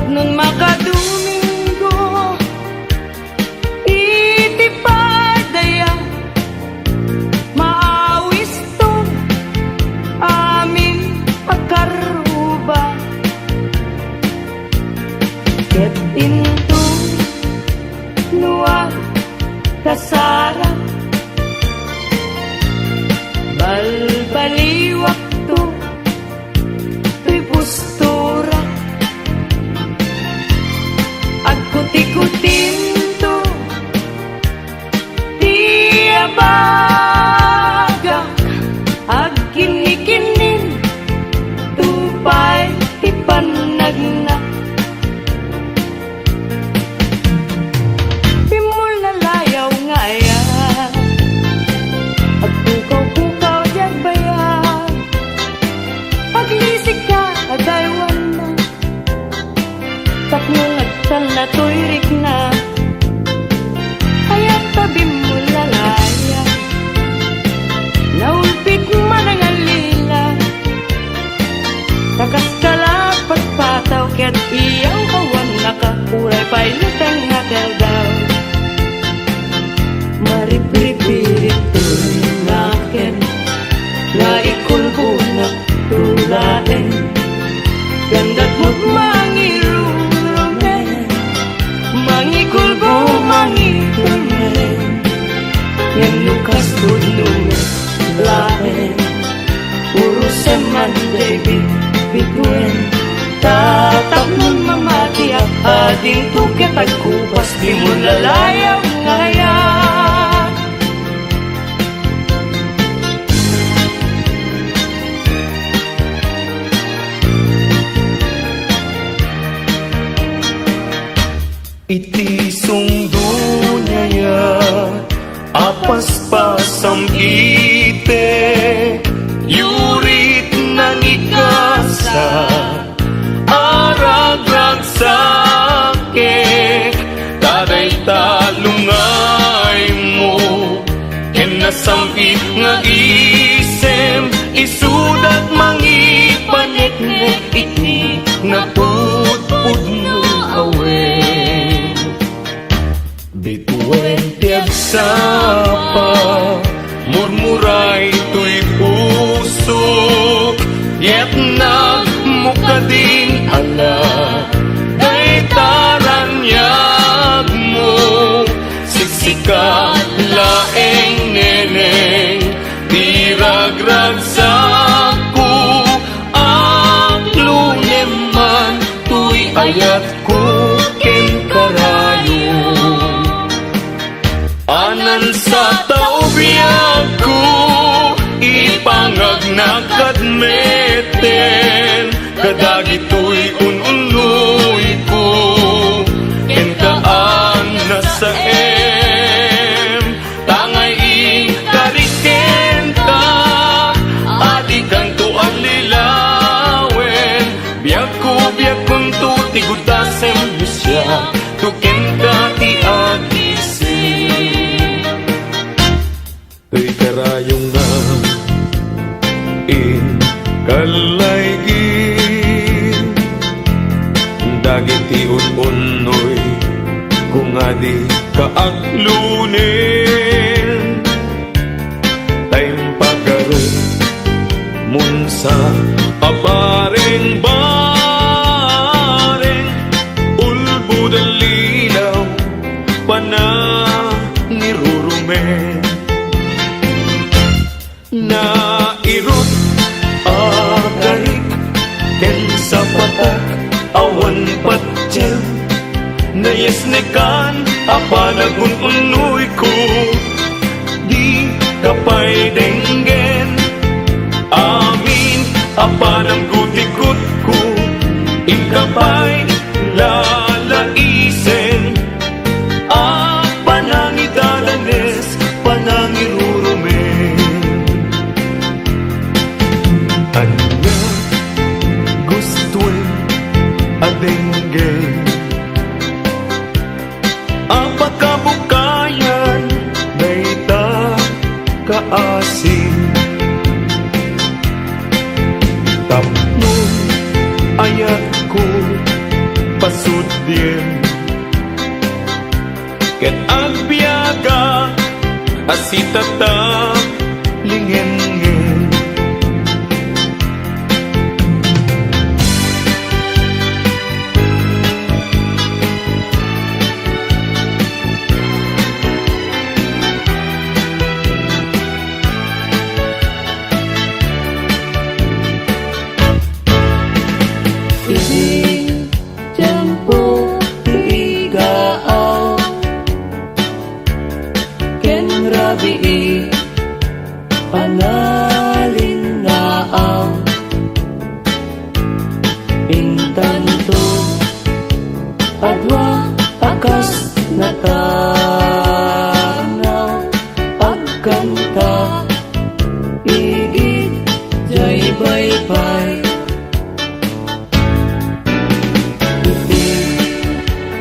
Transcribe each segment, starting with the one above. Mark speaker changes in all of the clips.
Speaker 1: Tapnon makadomingo iti padaya maawis to amin akaruba ket into nuwa kasara balbaliwak to tuy postura agkuti-kutin to diabagak agkinikinin tupay ipanagna pimul na layaw nga ya agpukaw-pukaw dyan baya paglisik ka adaywan na tapno nagtal na tuyrik na hayat tabi mo lalaya naulpit man ang alila takas kalapat pataw ket iyang kawan nakapuray pa'y lutang nakadaw maripripirit tuloy nakin na ikulbunak tulain ganda't mo't mangirurumen mangikulbo mangirumen yan lukas tudlong lain puro seman David bituen tatapnon mamati at ading tuket agkupas di mo lalayaw ngaya
Speaker 2: iti sungdunaya apas-pasam ite yurit nang ikasa aragrag sake taday talungay mo ken nasampit nga isem isudat mangipaneknek iti naputpud no awen bituen tiag sapa murmuray tuy puso yet nagmukadin ala day taranyag mo siksika laeng neneng tiragrag saku ang luneman tuy ayat ko ken karayo anan sa taubiyag ko ipangagnakadmeten kadagitoy ununoy ko ken kaan na sa tangay ikariken ka adikan to ang lilawen biag kun to tigutasem siya tuken ka ti tuy karayong na in kalaygin dagiti unoy kung adi kaaglunin tayong pagkaroon munsa apareng bareng ulbud ang lilaw panangirurumen na irot agarik ken sa patak awan patjem na yesnekan apanagununoy ko di kapay denggen amin apanang gutikot ko ikapay lalaisen panangidalanes panangirurumen anya gustuin adenggen apakabukayan naita kaasin tapno ayat ko pas sudyen. Ket agbiaga asitata lingengeng.
Speaker 1: Ini jempo igaaw ken rabii panalin naaw intanto adwa akas natanaw agkanta igit jay baybay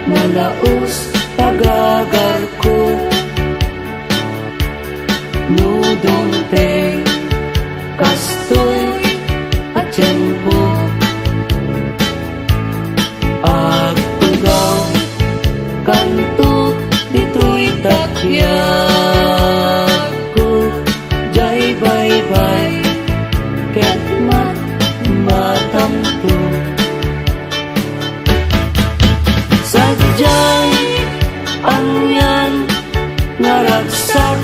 Speaker 1: malaos pagagar ko nudong te kastoy at tiyempo agtugaw kanto dito'y takyag ko jay baybay ket matamto sadyang angyan naragsak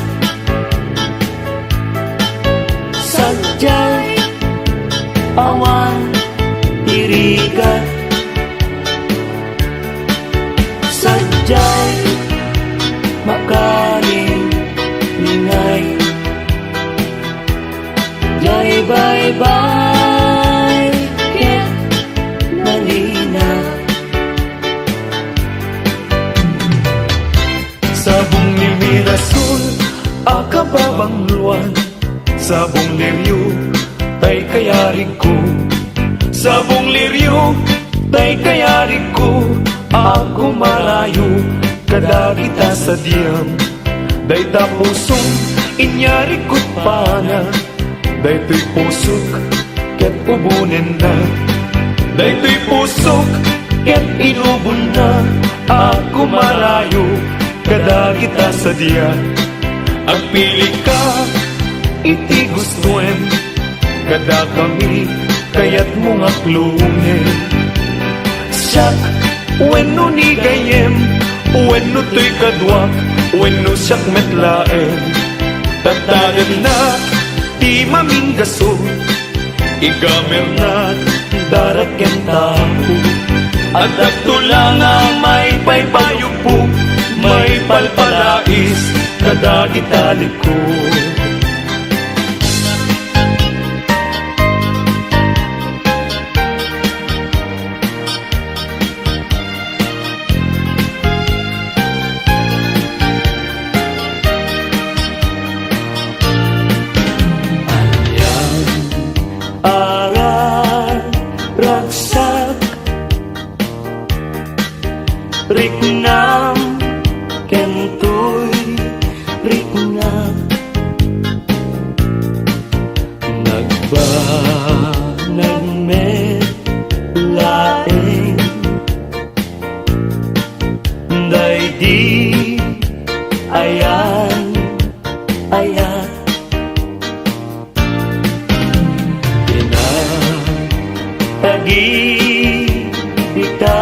Speaker 1: sadyang awan tirigat sadyang makaling ningay jay baybay ket nalina
Speaker 2: Sabong ni Mirasol, akababang luwan. Sabong liryo, tay kayari ko. Sabong liryo, tay kayari ko. Ako malayo, kadagita sa diyam. Day tapusong, inyari ko't pana. Day to'y pusok, ket ubunin na. Day to'y pusok, ket inubon na. Ako malayo, kadagita sa diya. Agpili ka, iti gustuen. Kada kami, kayat mong aklungin. Siyak, wenno ni gayem, wenno to'y kadwak, wenno siyak metlaen. Tatagan na, di maminggaso, igamer na, daraken tao. At agtula nga may paypayupo, may palpalais, kadagitalik ko.
Speaker 1: Anyang aran ragsak riknam kentoy riknam nagbanagmet laeng day di ayan ayan pinatagi kita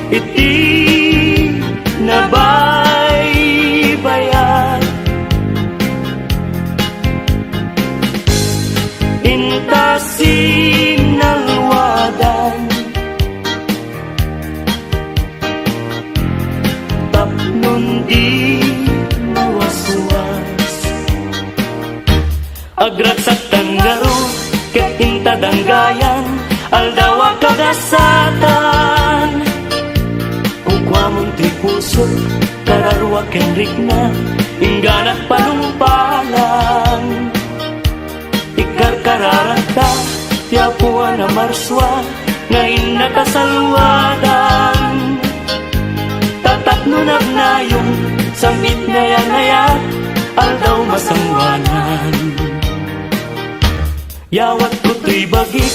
Speaker 1: iti nabaybayan intasin nalwadan tapnon di mawaswas agragsak tanggaro ket intadanggayan aldawa kadasatan Ukwamon tripuso, kararwa kenrik na, ingganak panumpalan. Ikarkararata, tiapuan na marswa, ngayon nakasalwadan. Tatapno nagnayong, samit naya-nayat, aldaw masangwanan. Yawat ko to'y bagik,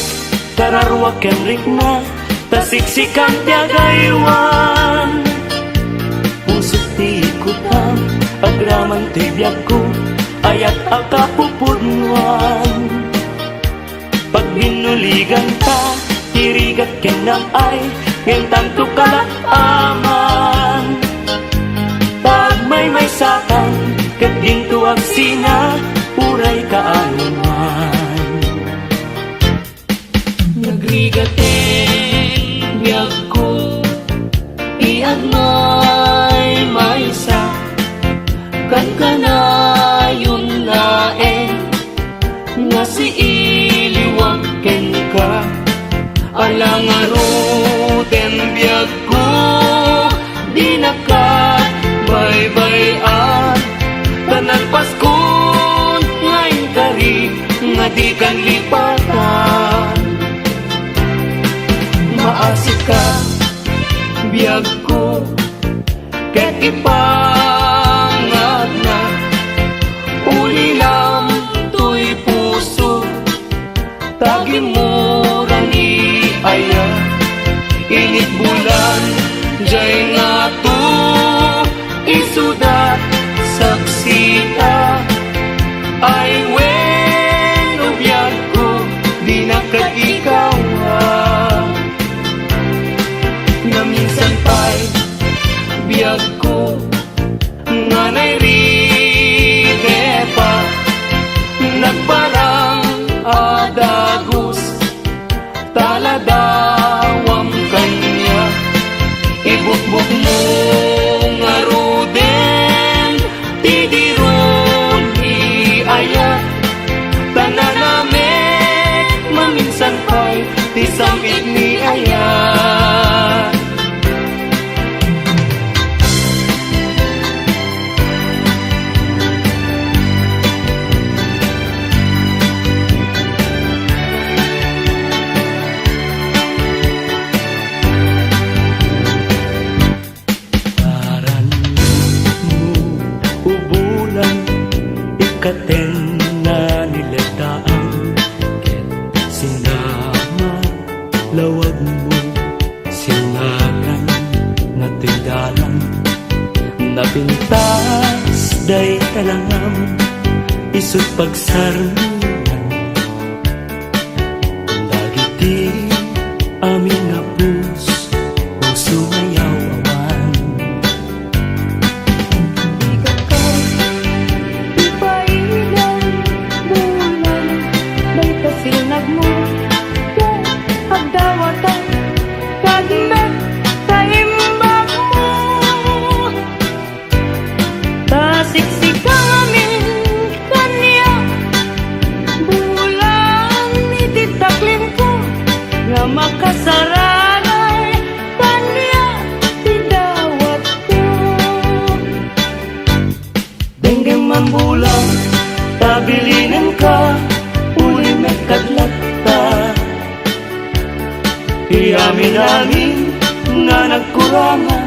Speaker 1: tararwa ken rikna, tasiksikan tiagaywan. Pusok ti ikutam, agraman ti biyag ko, ayat akapupudnuan. Pag binuligan ta, irigat kenam ay, ngayon tanto kalaaman. Pag may sakan, kat gintuag sina, uray kaanuman. Nagrigateng biyag ko, iyag may sa, kan kanayon laeng, nga si iliwag ken ka. Alang aruten biyag ko, di nakabay-bayan. Tanan Paskon ngayon kari, nga di kan lipatan. Maasik ka, biyag ko, ket ipangat na. Uli lang to'y puso, tagimura ni aya. Init bulan, jay nga to, isudat saksita. Ay wen o biyag ko, di na kaikawa. Na minsan pa'y biyag ko, nga nairite pa, nagparang adagos, taladawam kanya. Ibukbuk mo nga ruden, tidiron iaya. Tananamek, maminsan pa'y tisamit ni aya. Katen na nilataan, ket sinama lawag mo, singagan na tindalan. Napintas day talangam, isut pagsarnunan. Dagiti amin nga puso mayawawan.
Speaker 3: Sinag mo, hagdawatan, kagmet, taimbag mo. Tasiksikamin kanya, bulan ititaklin ko, nga makasaranay kanya, tidawat ko.
Speaker 1: Dengue man bulan, tabilinin ka, kadlata. Iamin-amin nga nagkurama,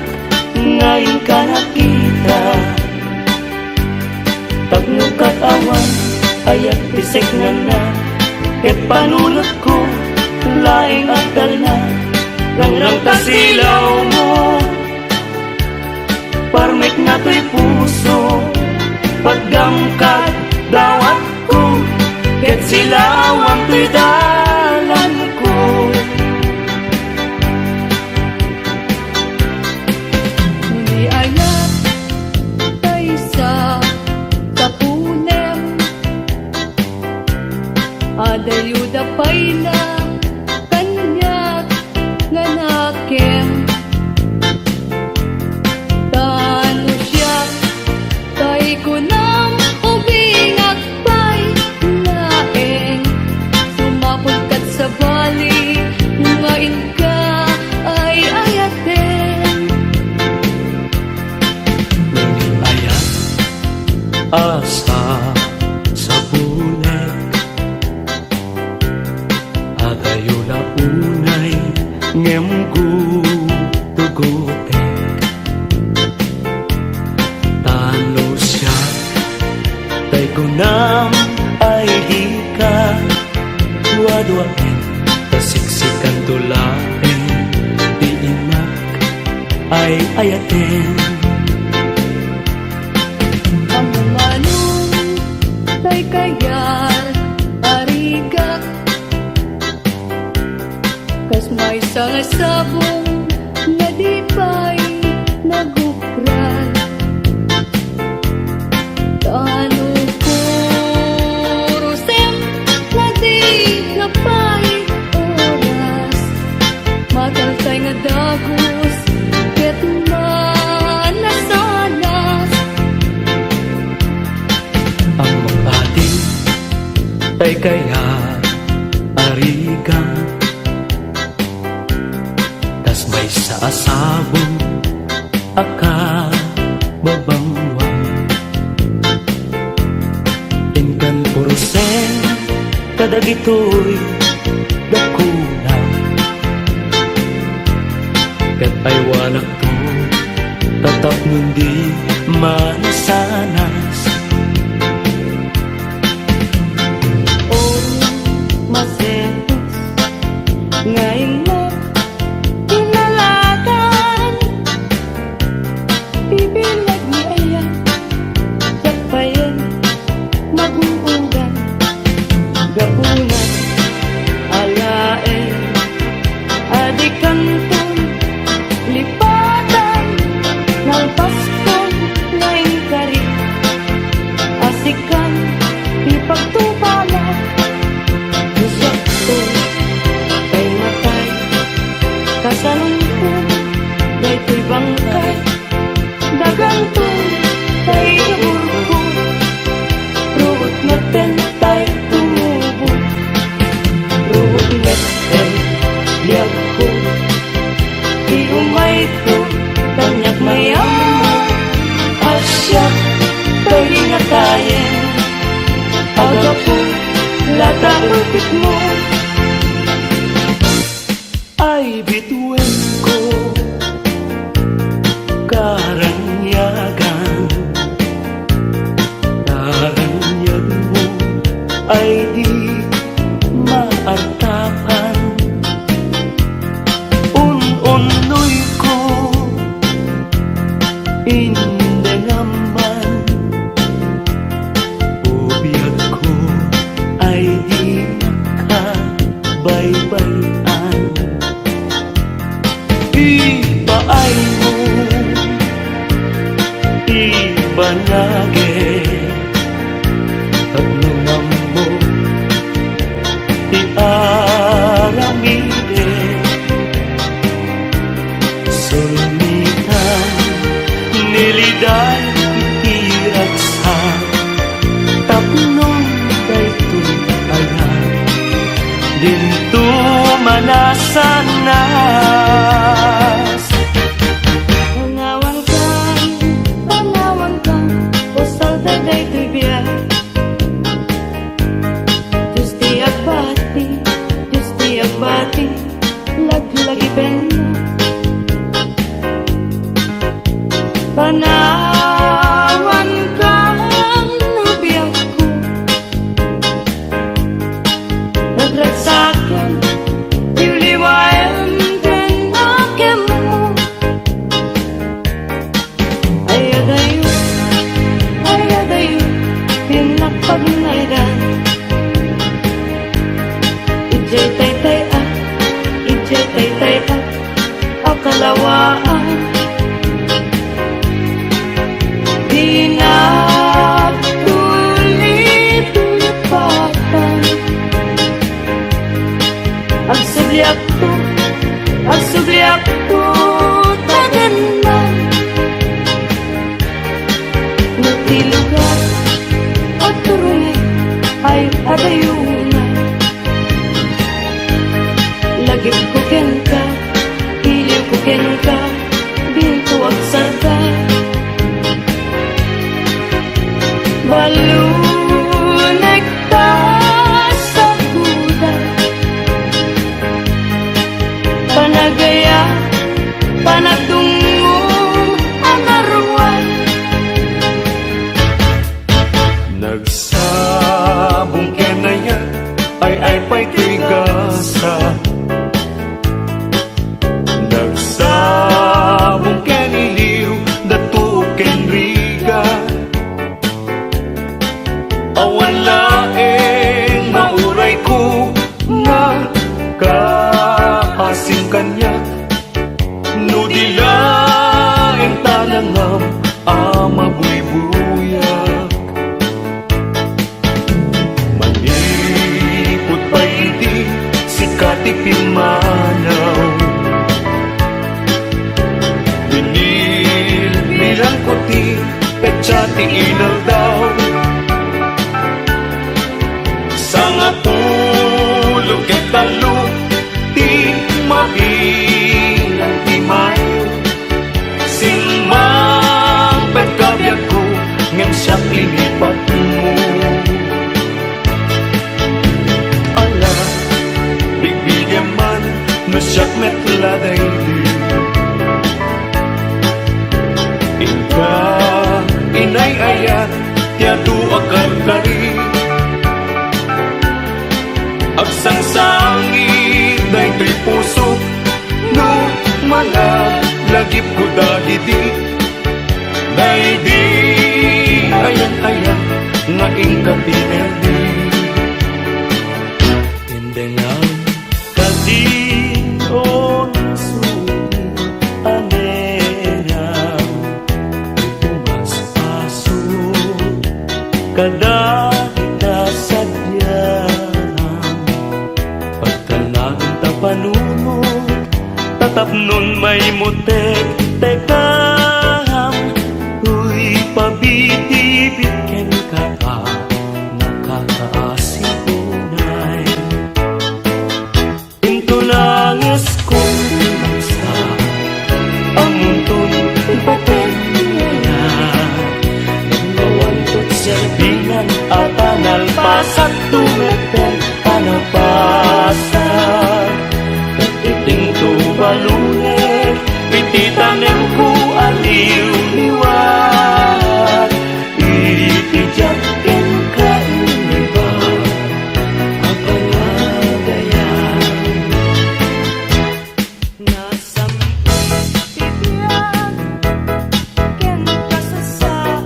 Speaker 1: ngayon ka nakita. Tagno katawan, ayat pisik na, ket panulot ko, laing akdal na. Rangrang kasilaw mo, parmek na to'y puso, paggamkat dawat ko, ket silawang to'y dalan ko.
Speaker 3: Hindi ayat tayo sa tapunem, adayuda pa'y na kanyak nga nakem. Tano siya tayo ko nang ubingak pa'y laeng. Sumapulkat sa bali, ngayon ka ay ayaten.
Speaker 1: Ayat asa sa bunek, agayo na unay ngem tugutek. Tano siya tay kunam ay di ka duwa-duwain, tasik
Speaker 2: tulain, di inak ay ayatin.
Speaker 3: Ang manong tay kayar arigak, kas may sangasabong na di pa'y nagukral. Taano kurusem na di napay oras, mataltay nga dagos ket manasanas.
Speaker 2: Ang magpating tay kaya arigan, tas may saasabong aka babangwang. Inkan purusen kadagitoy dakuna, ket ay wanak to tatap nundi manasanas.
Speaker 1: Oh, masetos ngayon mo kinalatan, bibilag ni ayan tapayan maguugan gabunan alaen adikanton lipatan nalpaskon ngayon kari asikan ipagtubala Isak ko kay matay kasalungkot daytoy bangkay dagantong kay naburko ruot naten tay tumubo ruot naten liag ko di umay ko tanyak mayam asyak kay natayen agapo lata upit mo
Speaker 2: Ay bituin ko karanyagan, karanyag mo ay di maartapan. Un-unoy ko hindi naman, ubiyag ko ay di nakabaybayan. Ipaay mo, ibanage, at nunam mo, iaramide. Sulitan, niliday, itiragsan, tapnong daytoy ayan, dinto manasanas.
Speaker 1: Pangawan ka, usal daytoy biya. Diyos di agbati, laglagi benna. Panawan ka, nabiyag ko, nagragsakan, liwayan din akem mo. Ayadayo, pinakpagnaydan. Ijay taytay akalawaan. Di na tulit-tulipatan. Agsubliak to tagan na. Nutilugan at turunay ay adayunan. Lagip ko ken ka, iliw ko ken ka, binto agsarga. Balunay ta sa kuda, panagaya, panagtungo ang arwan.
Speaker 2: Nagsabong kenaya ay pa'y tigasa, ti pimanaw. Binil bilang ko ti petsa ti inaw daw. Sa nga tulog ket talo ti mabilang ti mayo. Simang pagkabiyag ko ngem siya ilipat mo. Ala, bigbigyan man no siyak metladay di. Ika, inay ayat, tiyado akal kari. Agsangsangit day to'y puso, no malagip ko dahidi. Day di, ayan-ayan, nga ingkatinerdi. Hindi nga kadion suni anera tumas paso kada kita sadya pagkanang tapanunod tatapnon may mutek tekam huy pabitibit ken kata nakakaasipunay into langis kong basta ang muntong ipatenya nawantot serbinan at analpasat tumeten kanapasan iting tubalunet pititanem ko aliw liwat itijak ken kainiba ang panagayan
Speaker 3: Nasampit tibiyag ken kasasaan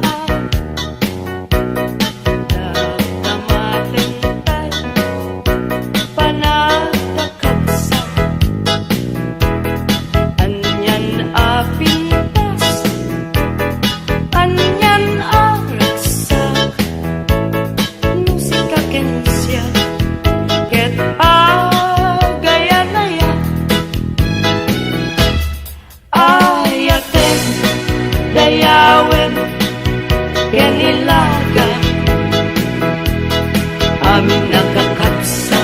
Speaker 3: nagtamatentay panagkakabsa anyan a pintas anyan a ragsak musika ken siya ket agayanaya ayaten dayawen ken ilagan amin nakakabsa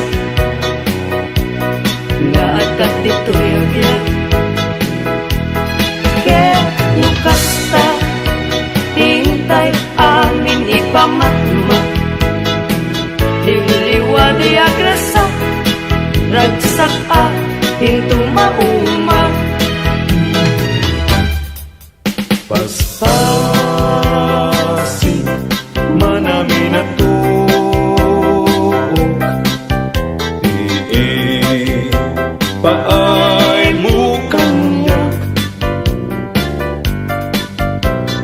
Speaker 3: nga atat dito'y agyan ket nukasta tintay amin ipamatma liwliwa di agrasa ragsak a hinto mauma
Speaker 2: Paspasin manami na tuok Di paay mo kanyak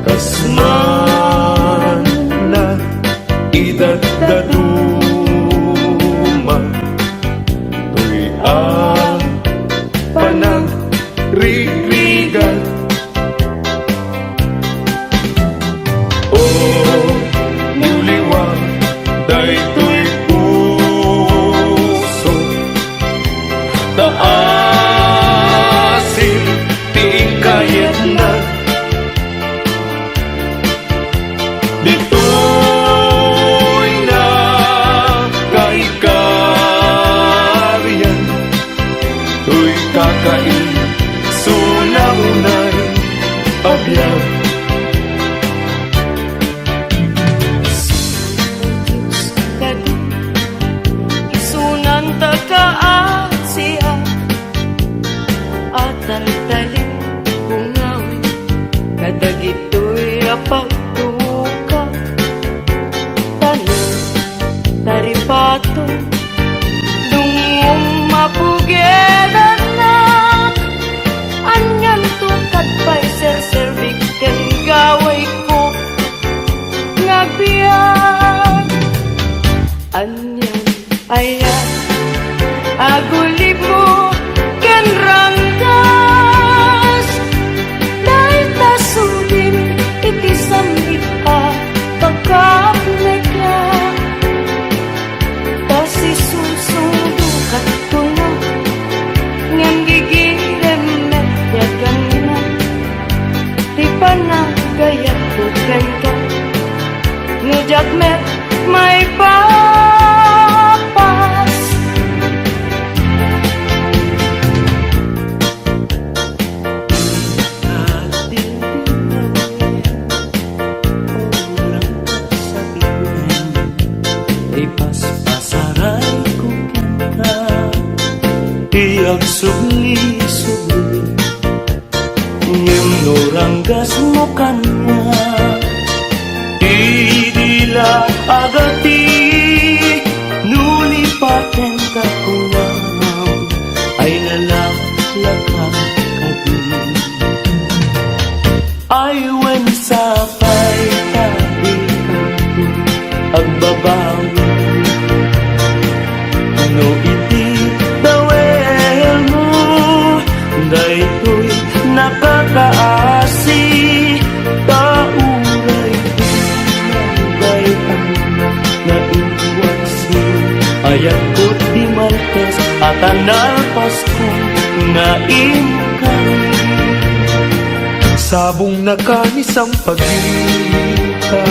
Speaker 2: Kasman na idadaduma Tuy ang panagrigan daytoy puso taasin ting kayat na dito'y na kaikaryan to'y kakain sunaunay abyan
Speaker 3: isunan takaasiya at taltalim kungawin kadagito'y apagtuka tanan taripato dungum mapugedan na anyan tukad pa'y serservik ken gaway ko ngagbiyan anyan ayan agulib mo ken ranggas dahil tasudin iti samit a pagkapneka kasi susundo kat tulog
Speaker 2: Iyak subli-subli ngem no ranggas mo kanwa idila agati nuni paten kakuwam ay lalaklakang kadi ay wen sapay tabi ang babawi no iti dawel mo daytoy nakakaasi tauray nagay ang naiwasi ayat ko di maltes at analpas ko naingkan sabong nakanisang pagita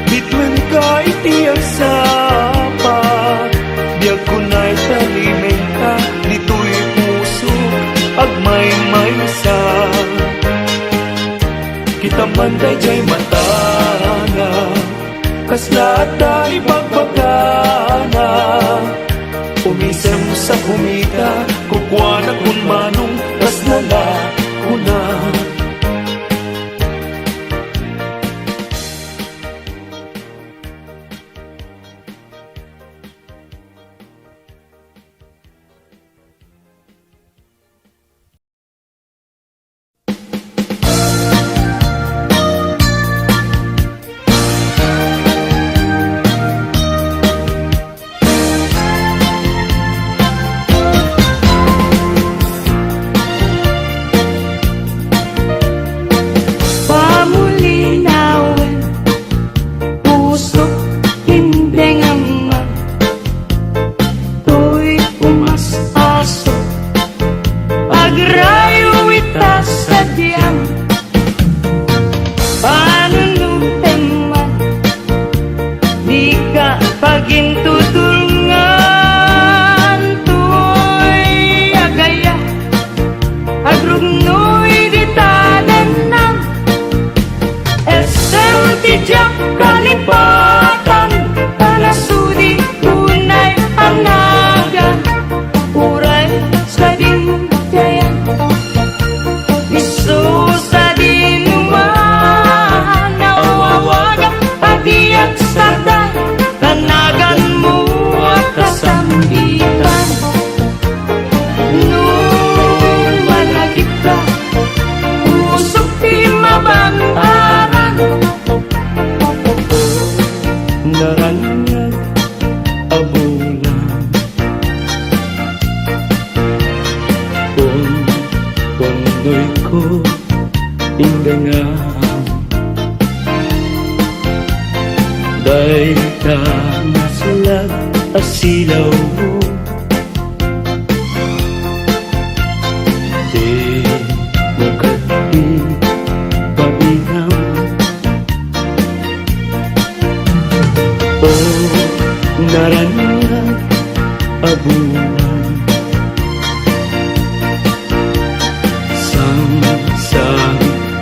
Speaker 2: bitwen ka itiyak sapa biag ko na'y talimeng ka dito'y puso agmay-may sa kita manday jay matana kasla tayo pagbagana umisem sa kumita kukwa na kun manong kas nala kuna kalipatan panasudi tunay anaga uray sa dindayan isu sa dinuman nawawagan patiyak sada kanagan mo at kasambitan nung malagip ka usok di mabantaran naranyag abulan kondoy ko indangan day ka nasulag asilaw mo di mo kati pabiham naranyag abulan sang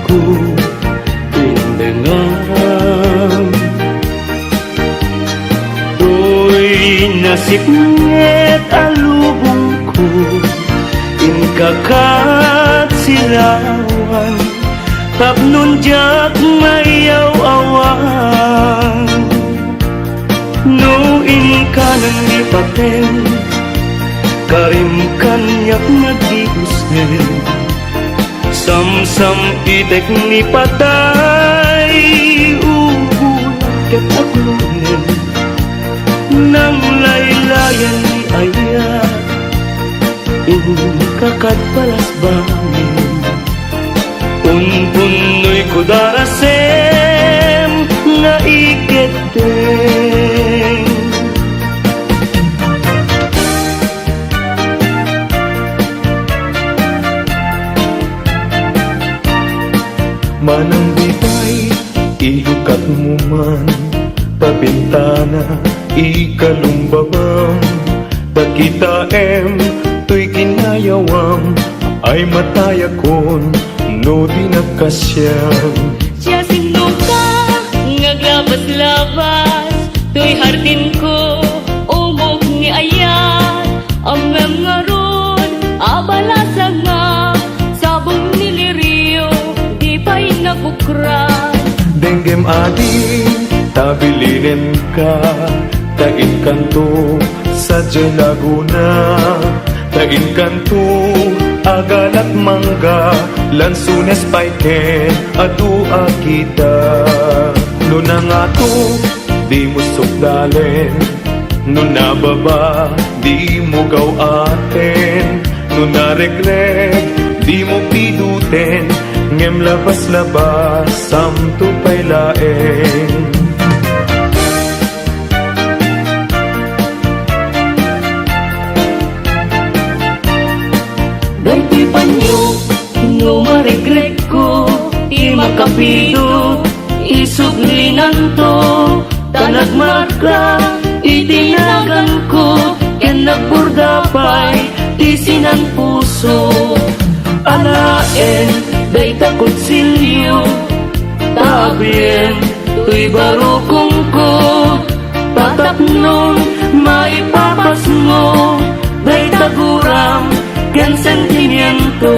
Speaker 2: ko indengan to'y nasipnget alubong ko inkakat silawan tapnon jak mayaw-awan no inka nang ipaten karim kanyak nagdiusen sam-sam itek ni patay ubulat ket aglunen nang laylayan ni ayat inkakat palas bangin unpunoy kudarasem na iketeng manang bitay ilukat mo man pabintana ikalumbabam dakita to'y kinayawam ay matayakon no di nagkasyam
Speaker 3: siya sino ka ngaglabas-labas to'y hardin ko umog ni ayan amem nga ro
Speaker 1: ukran.
Speaker 2: Denggem adi tabilinen ka, tain kanto sa Laguna, tain kanto agalat mangga, lansunes paiken adua kita. Nuna nga to di mo sukdalen, nuna baba di mo gawaten, nuna regret di mo piduten, ngem labas-labas samto pay laeng.
Speaker 1: Daytoy panyo, no maregret ko, di makapido, isuglinan to, tanagmarka, itinagan ko, ken nagburdapay, tisinan puso. Alaen, day takot silyo, tabien, tuy barukong ko, tatapnon, maipapas mo, day taguram, ken sentimiento.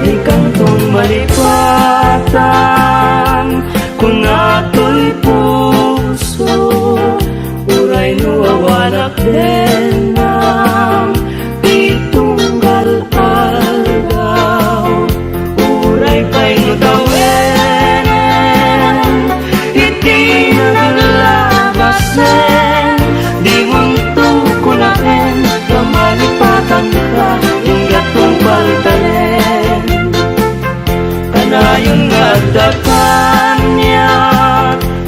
Speaker 1: Di kantong malipatan, kung ato'y puso, uray nuwawanak din ng titunggal aldaw. Uray pa'y nutawenen, iti naglabasen, di munto kunaen, kamalipatan ka, ingat kong paltalen. Kanayon nga dakan niya,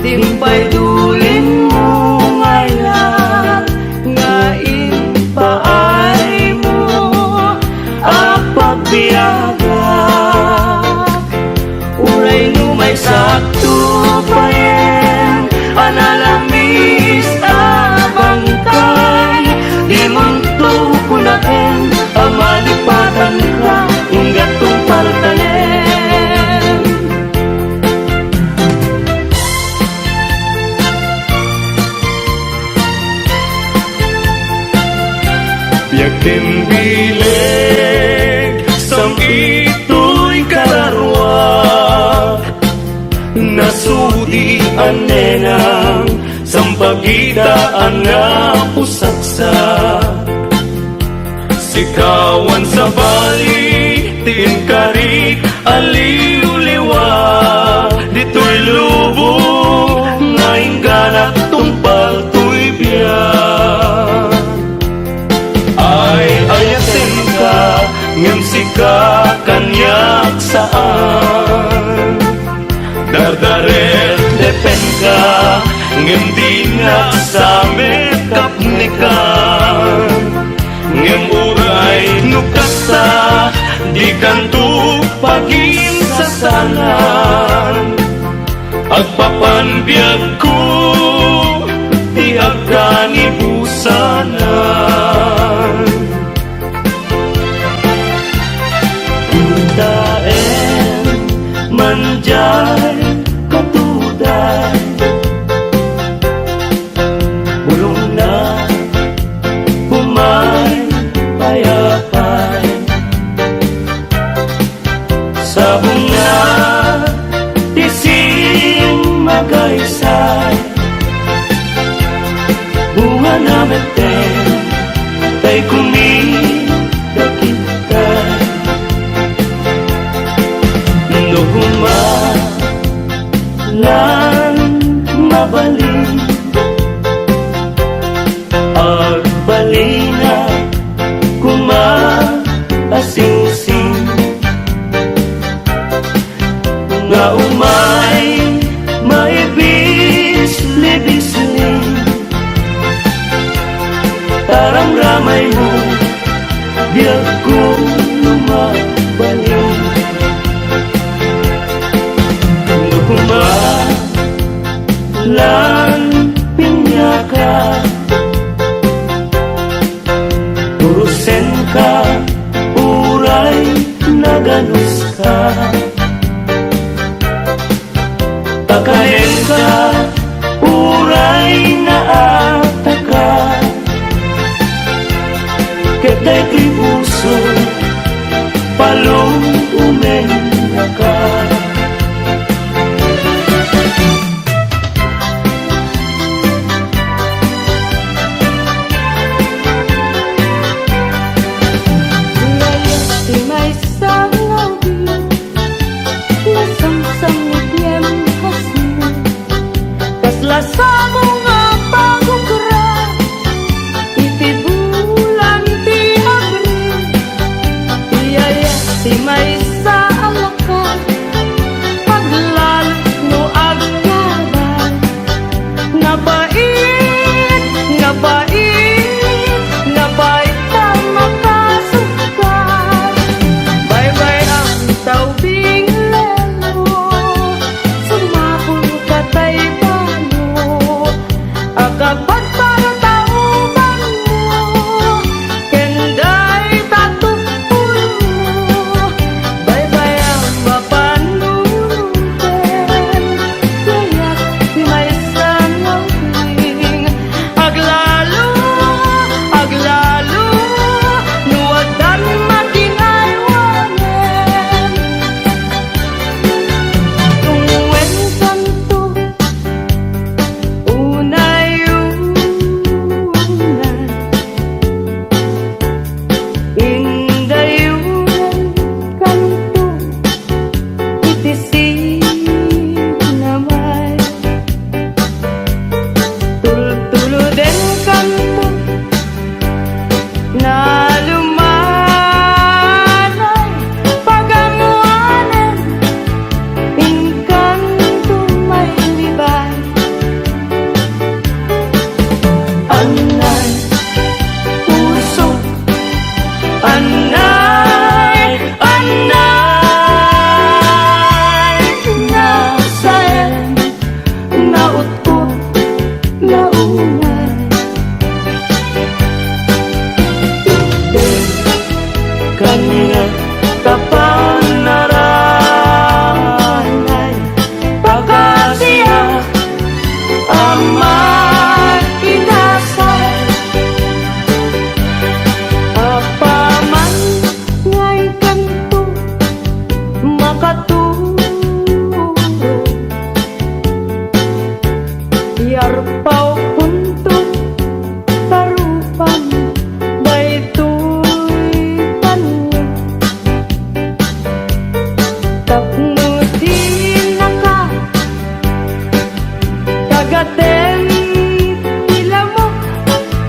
Speaker 1: timpay dulin mo ngayon, nga impaay mo apagbiyaga. Uray no may sakto payen, analamis abangkay, di munto kunaen, amalipatan ka, ingat kong paltalen.
Speaker 2: Biag din bileg, sang ito'y kararwa, nasudian nenang, sang pagitaan na pusaksak. Sikawan sa bali, tinkarik, aliw-liwa, dito'y lubong, ngayon ganak tumpal to'y biyak. Ay ayasin ka, ngem sika kanyak saan, dardaret depen ka, ngem di na sa kapnikan, ngem uray nukasta, di kanto pagin sasalan, agpapanbiyag ko, di agkanibusanan.
Speaker 1: Daen manjay katuday, bulong na humay payapay, sa bunga tising magaysay, bunga na meten tay kumidakitay. Lan mabalin, agbalina, kumaasing-sing, nga umay maibis-libisling, taramramay mo, biyag kong lumabalin. Lan pinyaka, urusen ka, uray naganus ka, takayen ka, uray naataka, ketay ko'y puso, palong umenya ka. pan daytoy panwin tapno din naka kagaten ila mo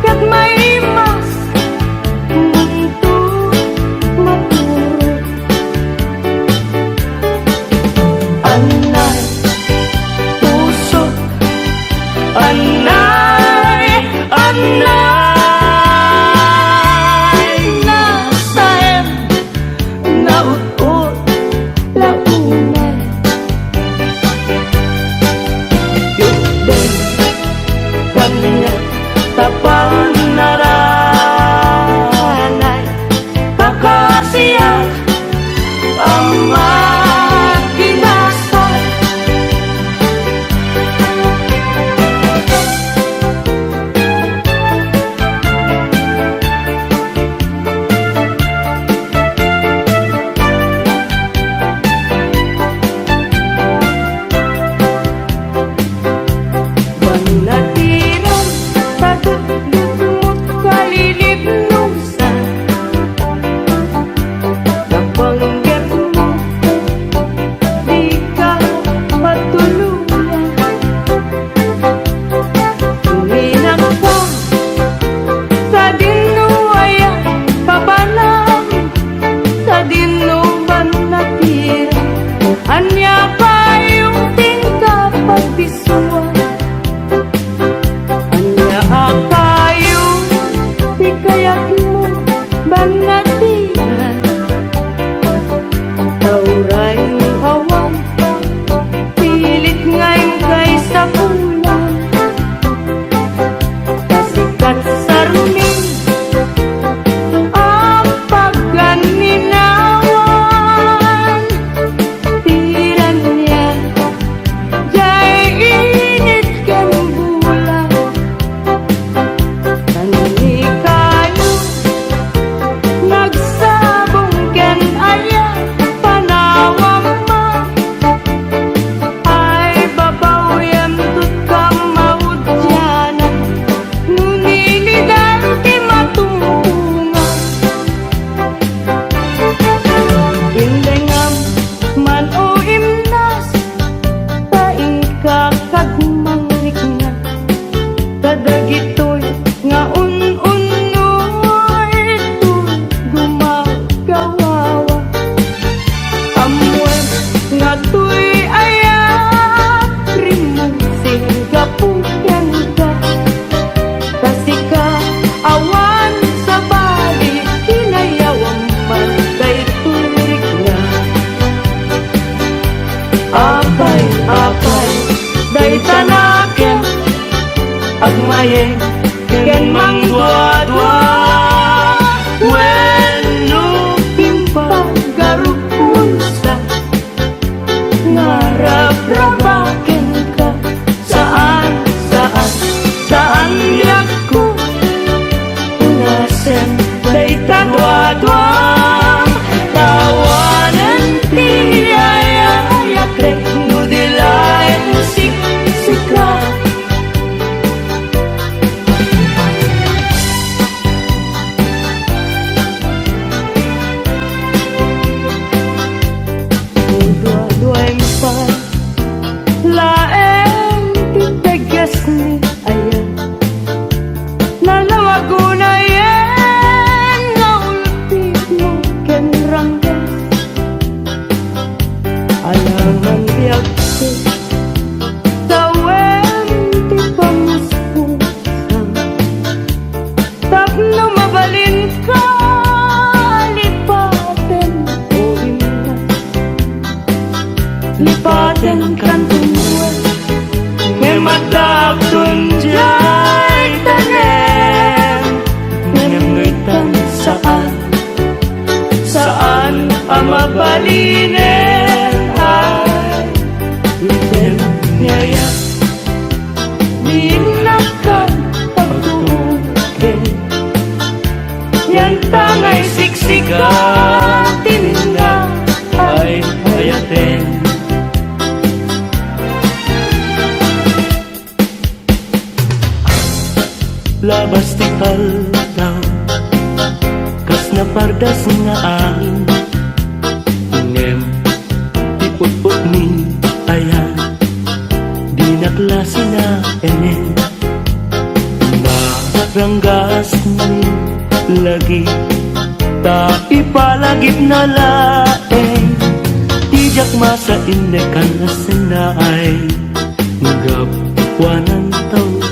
Speaker 1: kat may mas munto maturo anay puso anay nasaem naut-ut launay yudin kanya tapang naranay kakasiyak ang maginasay Manatiran tadut-dut kalilibnusan napanggap mo di ka matuluyan tuminak ka sa dinuaya papanam sa dinuban natira anya kayong tingka pagbisuan anya akayo di kayak mo banatiran tauray hawan pilit ngayon kay sa pulang kasikat sa ruming ang pagganinawan tiran niya jay init kan bulan Nani kayo nagsabong ken aya panawang man ay babawyam tut kang maudyanan nunilidan ti matumpungan indengam man o imnas taing kakagmangrikna kadagitoy nga un-unoy ito gumagawawa amwen nga tuy ayak rimong singgapuyan ka kasi ka awan sa bali kinayawang man daytoy na apay day tanaken agmayeng ken mangdwa-dwa wenno pimpagarupunsa ngarap-rabaken ka saan yakko ngasen day tadwa-dwa tawanan ti ayayakrek no dilayan musik-sika dua-duaing pa laeng titegas ni ayan nalawagunayen nga ulpit mo ken ranggas alangan biyagsi dawen ti pamuspusan tapno mabalin ka lipaten o imnas lipaten kan tumuan ngemadaptun jay tanem ngemngitan saan ang mabalinen ay iten nyaya minakan pagtugen daw kas na pardas nga angin ngem tipot-pot ni aya di na klase na enen maranggas ni lagi ta ipalagip na laeng tijak masa indekan na sinaay ngapwanan tao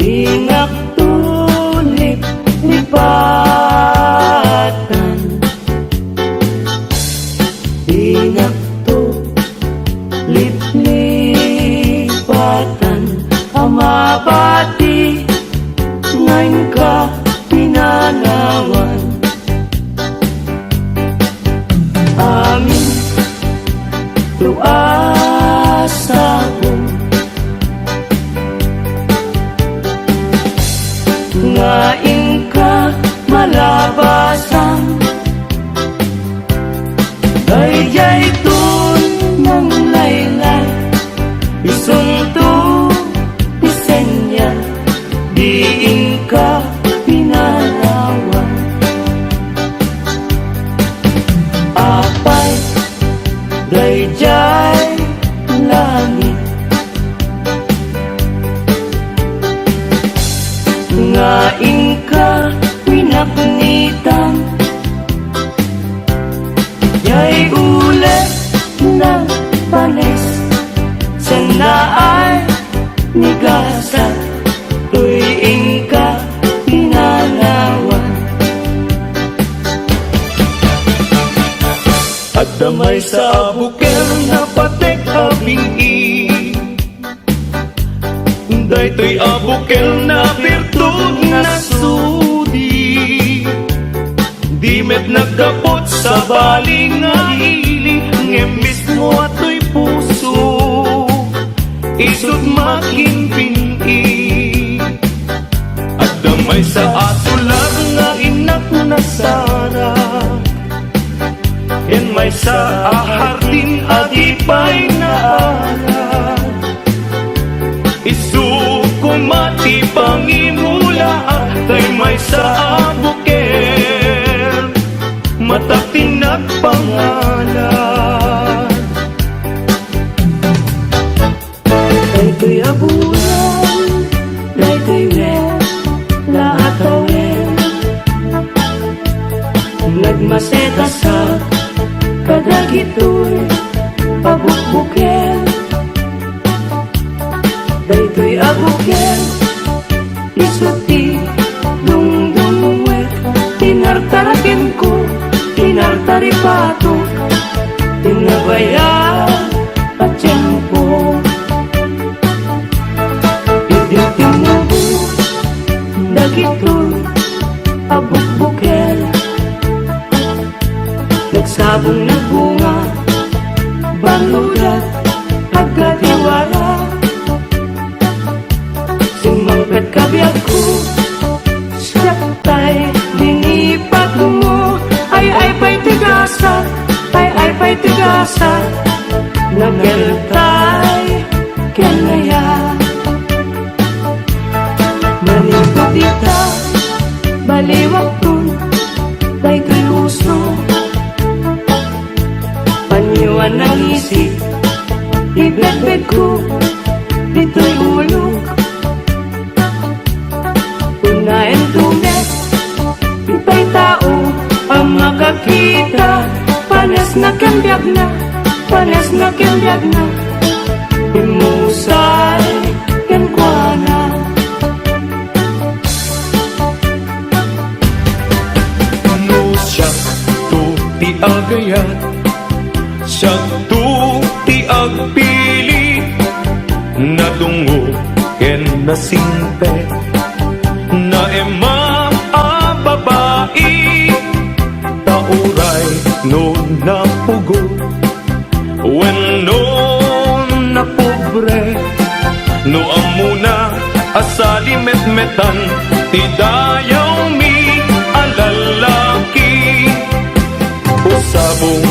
Speaker 1: Dingak tulip lipatan Dingak tulip lipatan Amabati ngayon ka pinanawan Amin tuasa ko ngain ka malabasan Dayay tun ng laylay Isunto isenya Diin ka pinalawan Apay dayay langit ngain ka pinaknitan Yay ulit ng panis Sanaay nigasan Tuwing ka pinanawan At damay sa bukel na patek abingi Daytoy abukel na virtud na sudi Di met nagkapot sa baling nga ili Ngem mismo ato'y puso Isut makimpini At damay sa ato lang nga inak na sana Yan may sa ahardin at ipay na anak Isukumati pangimula Tay may sa abuker Matating nagpangalan Ay kuya buwan bukel isuti dung wet tinartarakin ko tinartari patok tinabaya at tiyempo iditing mo dagitoy abok bukel nagsabong na bunga balurat agadiwara simangpet kabiyak ko siyaptay dinipat mo ay pa'y tigasa ay pa'y tigasa nageltay kenaya malipot ita baliwak tun tay kayuso paniwan ng isip ibet-bet ko dito'y ulog unahin tumet itay tao ang makakita panes na kembiyag na imusay kenkwana
Speaker 2: No siya to ti agayat siya to ti agpili na tungo ken na simpe na emam a babae tauray no napugo when no napobre no amuna asali metmetan ti dayaw mi alalaki usabong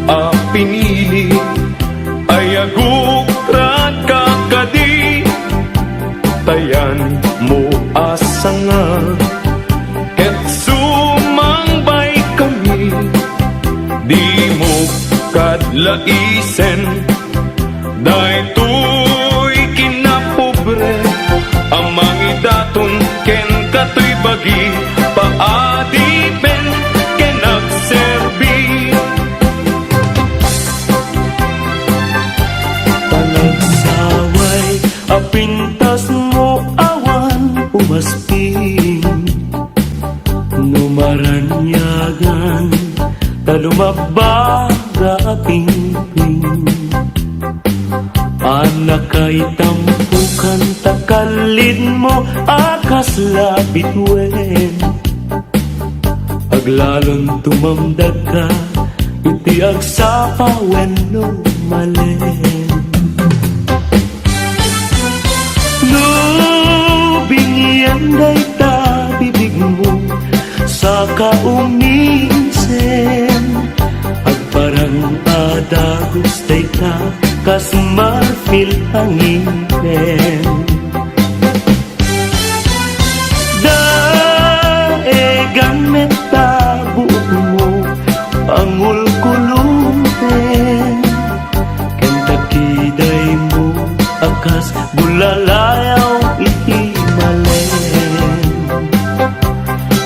Speaker 2: a pinili ay agukrat kakadi tayan mo asanga ket sumangbay kami di mo kadlaisen daytoy kinapobre amang idaton ken katoy bagi paadipen ken agserbi
Speaker 1: panagsaway apintas mo awan umasping numaranyagan talumabaga pingping anak kay tampukan takalid mo akas labitwen aglalon tumamdag ka iti agsapa wenno malen no bingyan day ta bibig mo sa kauminsen agparang adagos day ta kas marfil ang inen daegan meta buok mo pangul kulumten kentakiday mo akas bulalayaw iti malen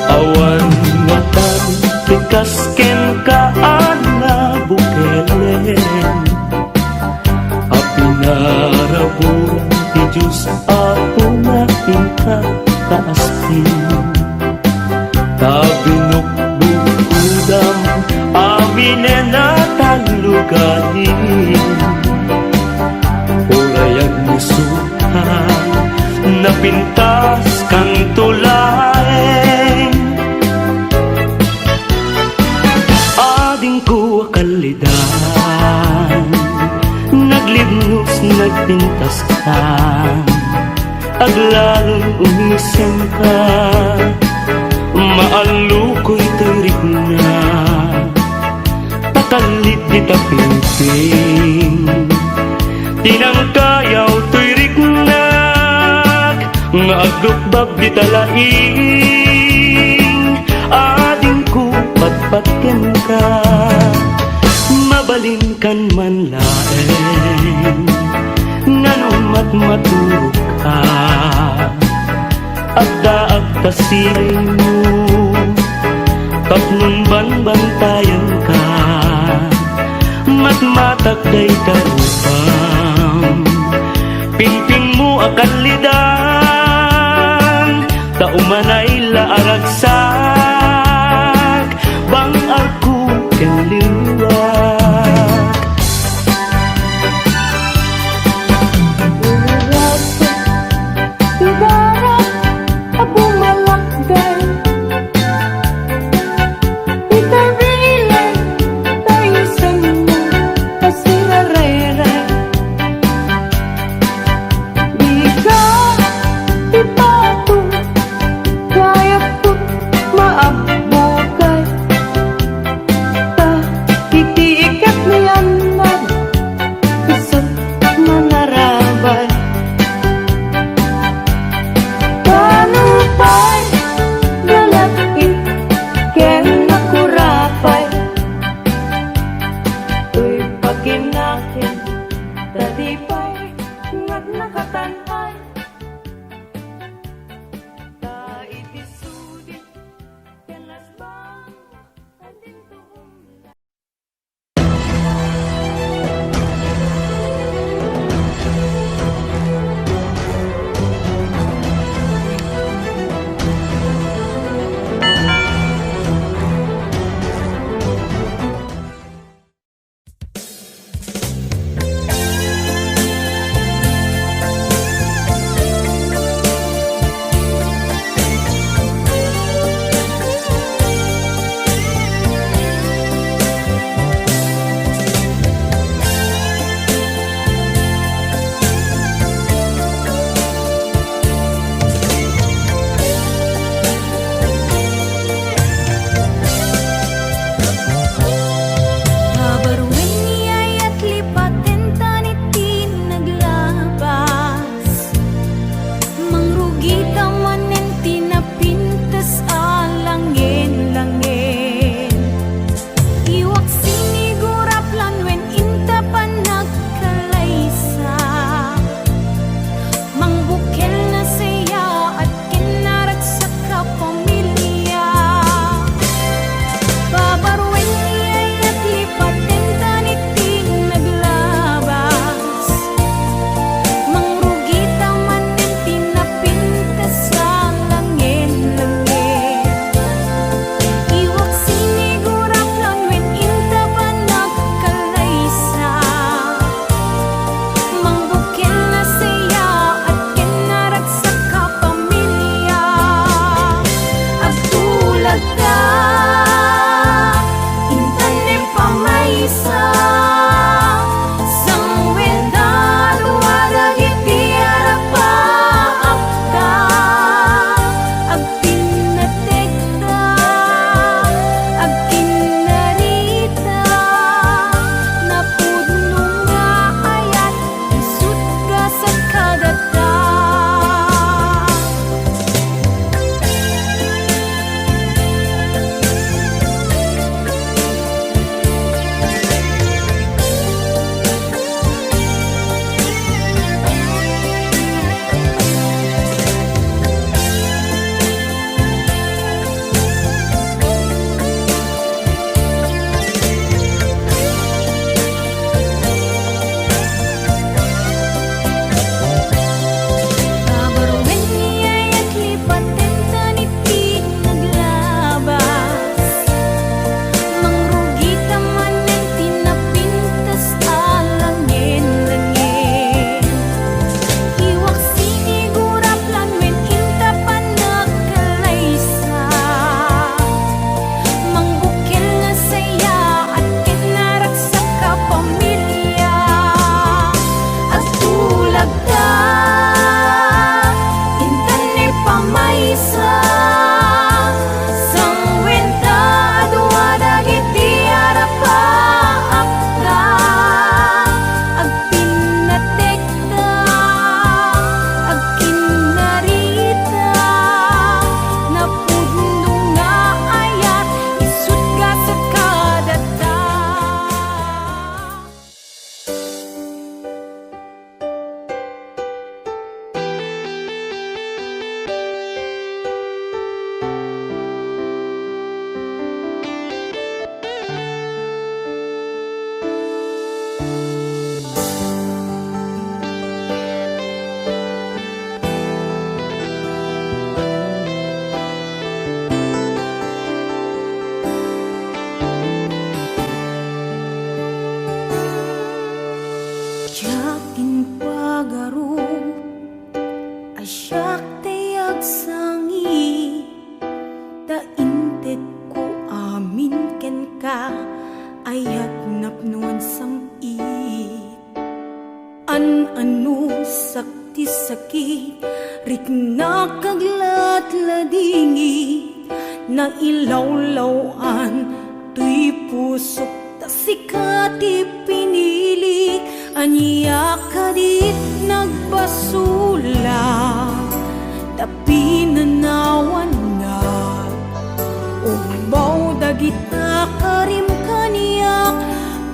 Speaker 1: awan matan tikas ken kaan na bukelen apinaraburan ti Diyos ako na inkataastin tabinukbukudam aminen at lugahin urayag musuhan napintas kang tulaeng ading ko akalidan naglibnos nagpintas ka aglalon umisen ka maalukoy tarik na takalit di tapingping tinangkayaw tuirik na nga agdukbab di talaing ading ko patpatken ka mabalin kan man laeng nganumat maturog ka agdaag tasiling mo tapnon banbantayan ka matmatak day tarupam pingping mo makanlidan, taumanay laaragsak, bang aku kaliwat.
Speaker 3: Ibarat abu malakday, itarilay tayo sa mga pasirarere. Di ka ipato, kaya ko Asyak tayag sangi tainted ko amin ken ka ayat napnuan samit an-ano sakti sakit rik nakaglat ladingit na ilawlawan tuy pusok ta sikati pinilik anya kadit nagbasula tapi nanawan na ugbaw dagita karim kaniyak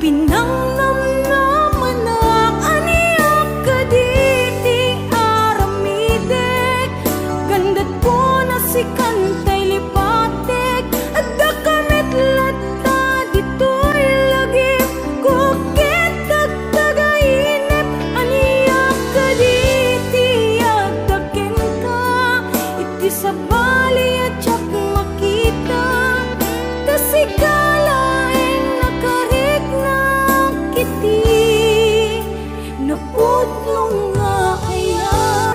Speaker 3: pinangnamnaman na aniyak kaditi aramidek gandat ko na si kantay lipatek at dakamit lata dito'y lagi ko kitagtagainip aniyak kaditi at dakin ka iti sa bali at tsak makita tasikalaing nakarik na kiti napudlong nga ayan.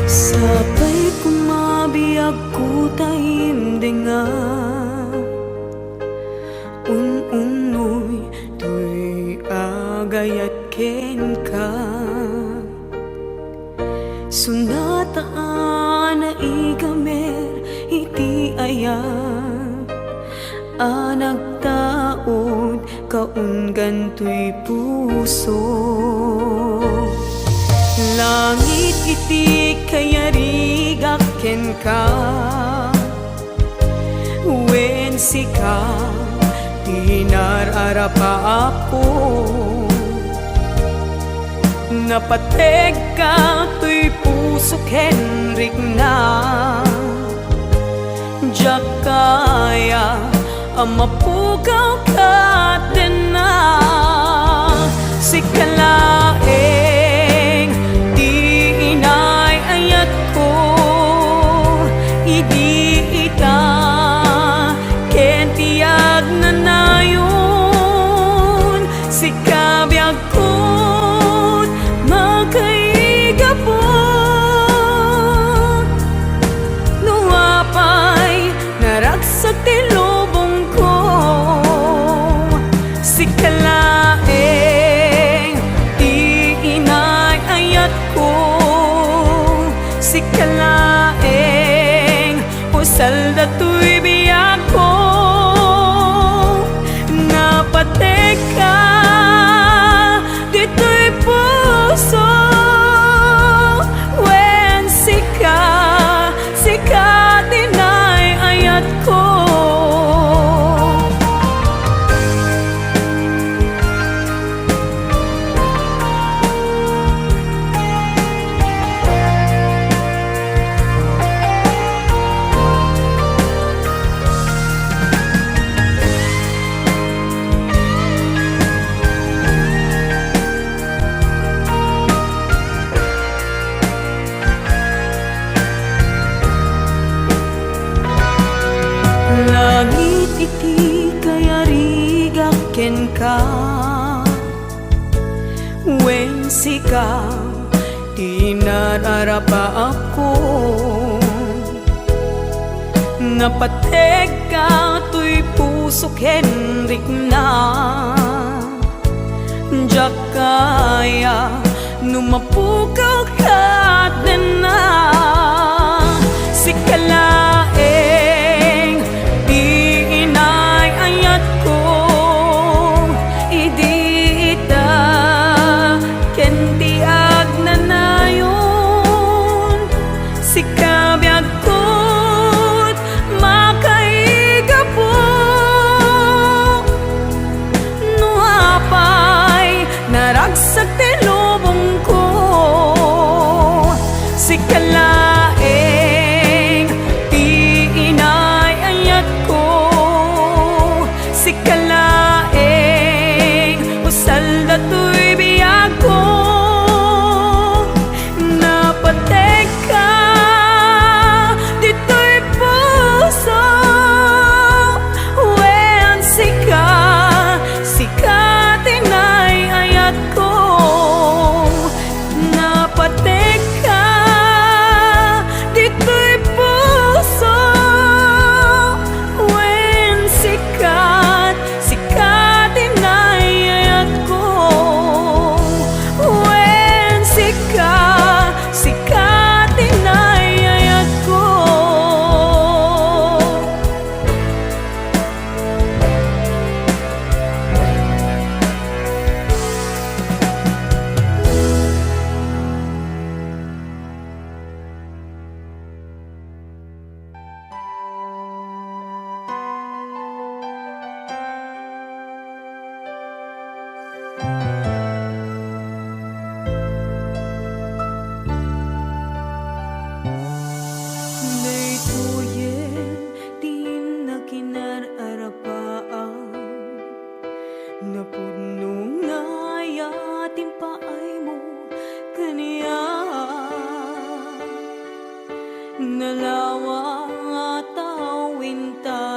Speaker 3: Sabay kumabiyag ko taimdinga unoy tuy agayat ken ka sunataan na igamer iti ayat anagtaod kaunggan tuy puso langit iti kayarigak ken ka wen sika tinararapa ako napateg ka tuy puso ken rigna jak kaya amapugaw ka din na sikalaeng di inay ayat ko idi ita ken tiyag na nayon sikabiyag ko't magkaigapon nuapay naragsak ti lubong ko sikalaeng di inay ayat ko sikalaeng pusal dato'y biyak ko napatek ka dito'y puso wen sika dinay ayat ko. Langit iti kayarigak ken ka wen sika tinararapa ako napateg ka tuy puso ken rigna jak kaya numapukaw ka din na sikalaeng di inay ayat ko idi ita ken tiag na nayon sikabiyag ko't makaigapo nuapay naragsak ti lubong ko sikala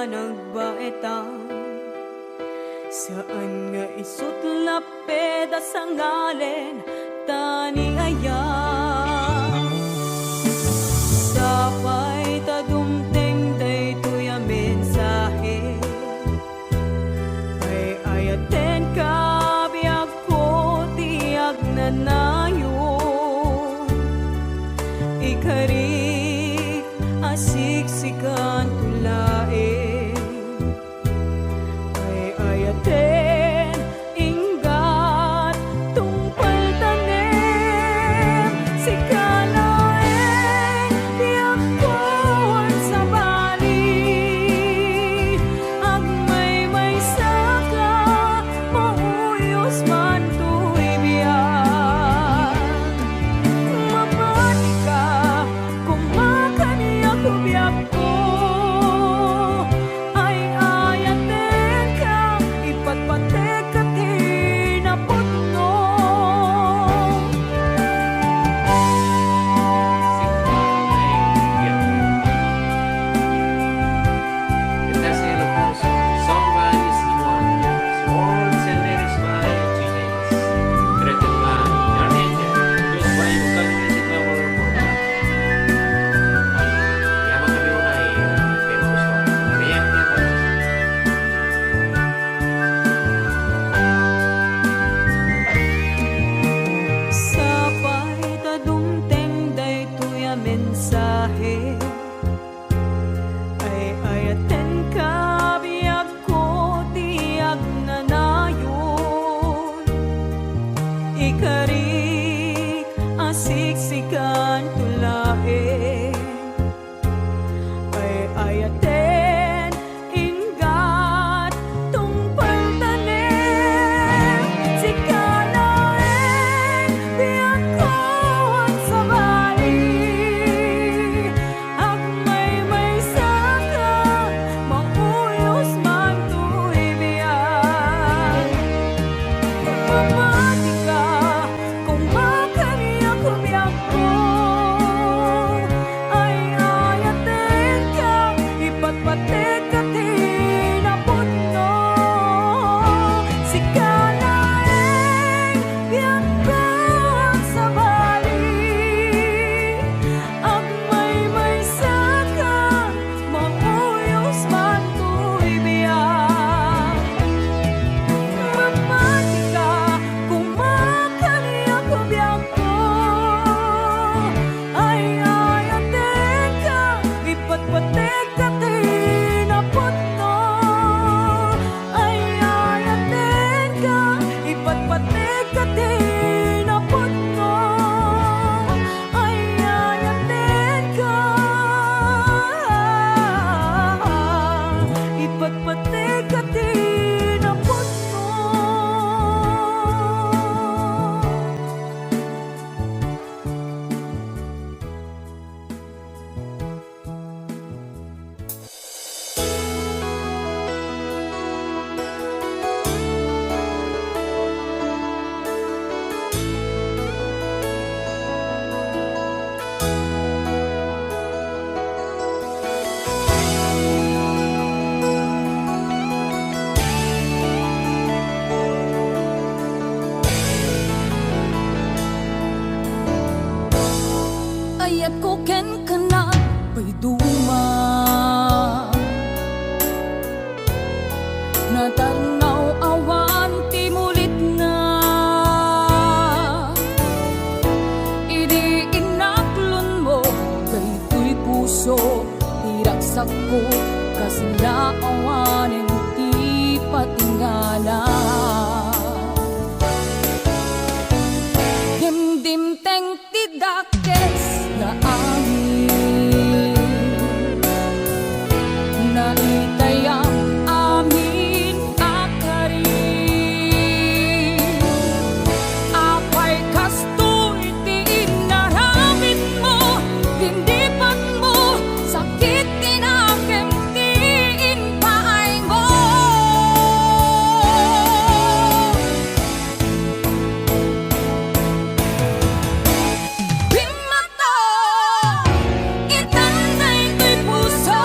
Speaker 3: nagbaetang saan nga isut lapeda sa ngalen tani aya sapay ta dumteng daytoy a mensahe ay ayaten ka biag ko tiag nanayo ikarik asiksikan tulae ay ayaten inggat tungpal tanem si kalaeng biag kuwan sa bali agmay saka mauyos man tuy biag mamati ka kung makaniya ko biag ko ay ayaten ka ipatpatek ka tinaputno sapay ta dumteng daytoy a mensahe ay ayaten ka biag ko tiag nanayon ikarik asiksikan tulae ay ayaten ingat tungpal tanem si kalaeng biag kuwan sa bali agmay saka mauyos man tuy biag mamati ka kung makaniya ko biag ko ay ayaten ka ipatpatek ka tinaputno si kalaeng biag kuwan sa bali agmay saka mauyos man tuy biag mamati ka kung makaniya ko biag ko ay ayaten ka ipatpatek ka tinaputno ay ayaten ka ipatpatek ka tinaputno ay ayaten ka ipatpatek ka tinaputno. Ayat ko ken kana pa'y duma natarnaw awan timulit na idi inaklon mo kayto'y puso tiraksak ko kasila awanin ti patingala himdimteng tidakes na amin na itayang amin akari apay kastoy ti inaramid mo dindipan mo sakit tinakem tiin paay mo Bimato itanay ko'y puso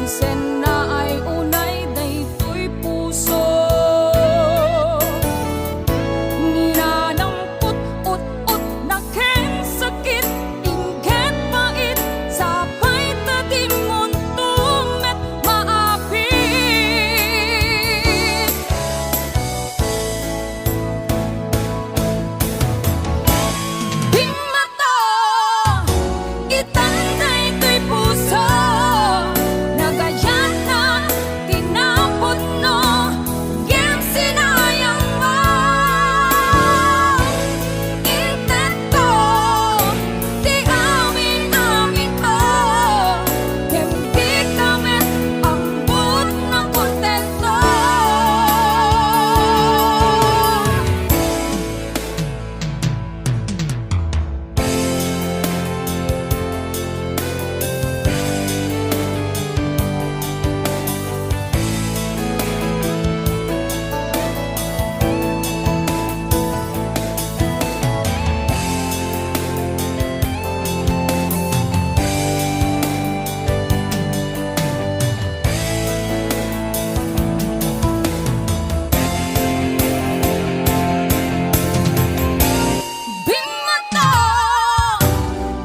Speaker 3: Sen na ay unay daytoy puso ninanamput ut-ut na ken sakit inggit pait sapay ta di muntumet maapit Bimata itanday to'y puso nagayan na tinapon no Gem sinayang mo Intento di amin ko Hindi kami ambot ng kontento Bimata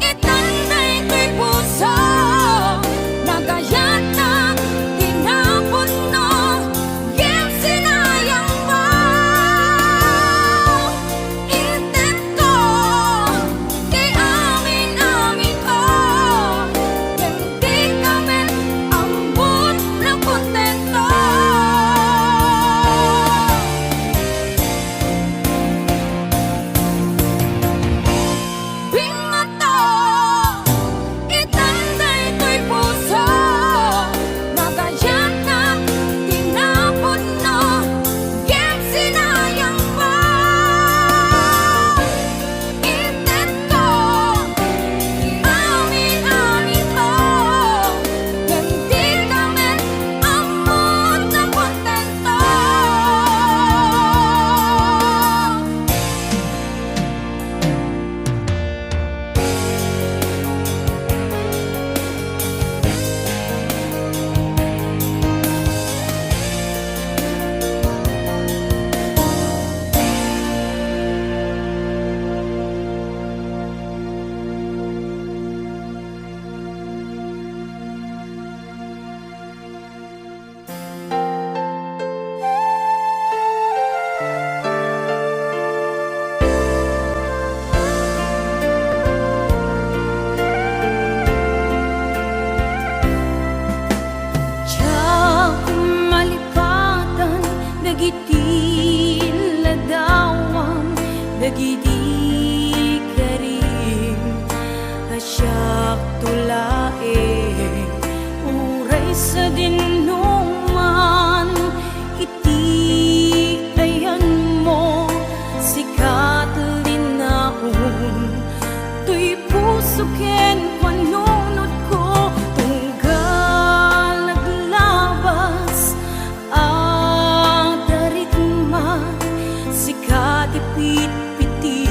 Speaker 3: itanday to'y puso nagayan na tinapon no Gem sinayang mo Intento di amin ko Hindi kami ambot ng kontento Bimata itanday to'y puso nagayan na tinapon no Gem sinayang mo Intento di amin ko Hindi kami ambot ng kontento Tiyak malipatan dagiti ladawan dagiti karim asyak tulae uray sa dinuman iti ayan mo sikat linaon tuy puso ken panunod ko tunggal naglabas daritma sikat ipit-piti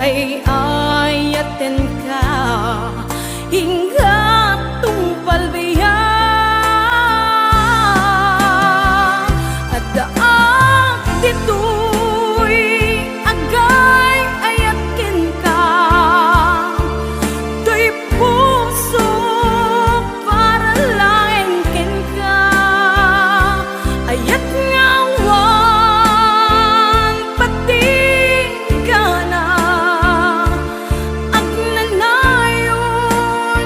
Speaker 3: ay ayaten ka hingga tungpal biya at daak dito'y agay ayakin ka to'y puso para laengken ka ayat ngawan pati ka na ag nanayon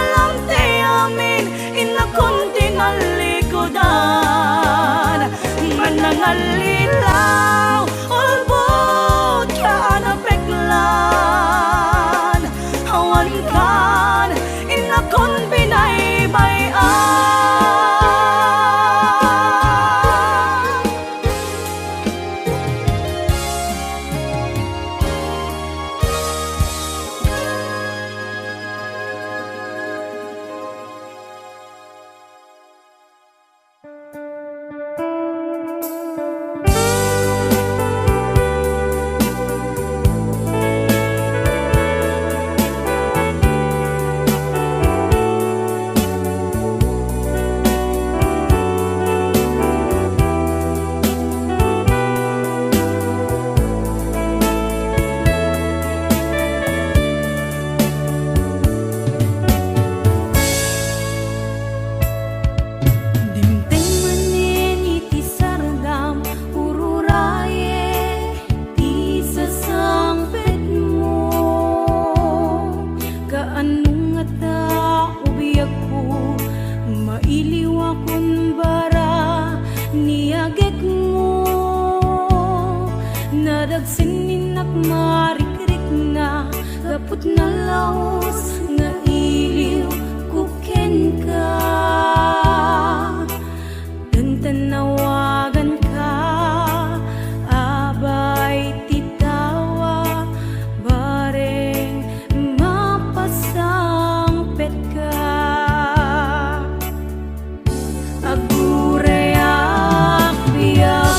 Speaker 3: alam ti amin inakon tingalikodan manangalilaw ulbot ka napeklan awan kan inakon binaybayan. Sininak marikrik na gapot na laos nga iliw kuken ka dan tanawagan ka abay titawa bareng mapasang pet ka agurayak biyak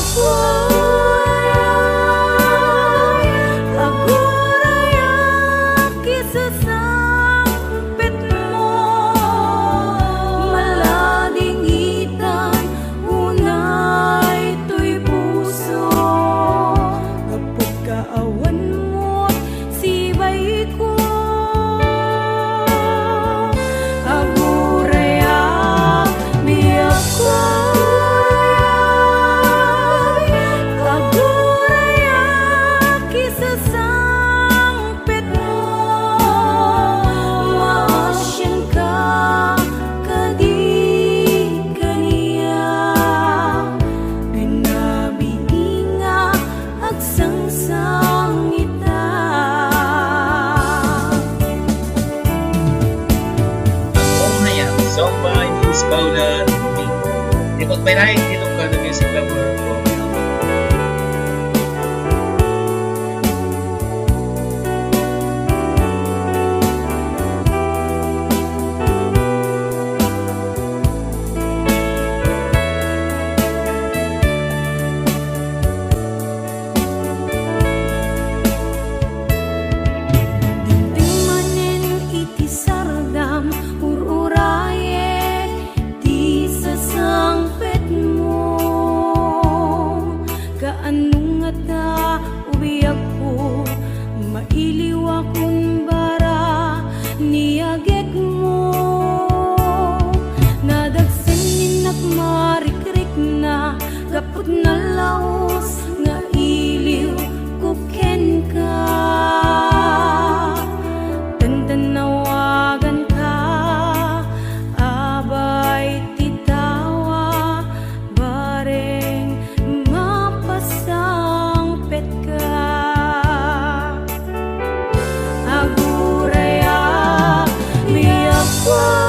Speaker 4: Paula Rubin. Ipagpirahin itong ka na music lover ko. Gapot na laos nga iliw kuken ka tantanawagan ka abay titawa bareng mapasang pet ka aguraya miyak sun.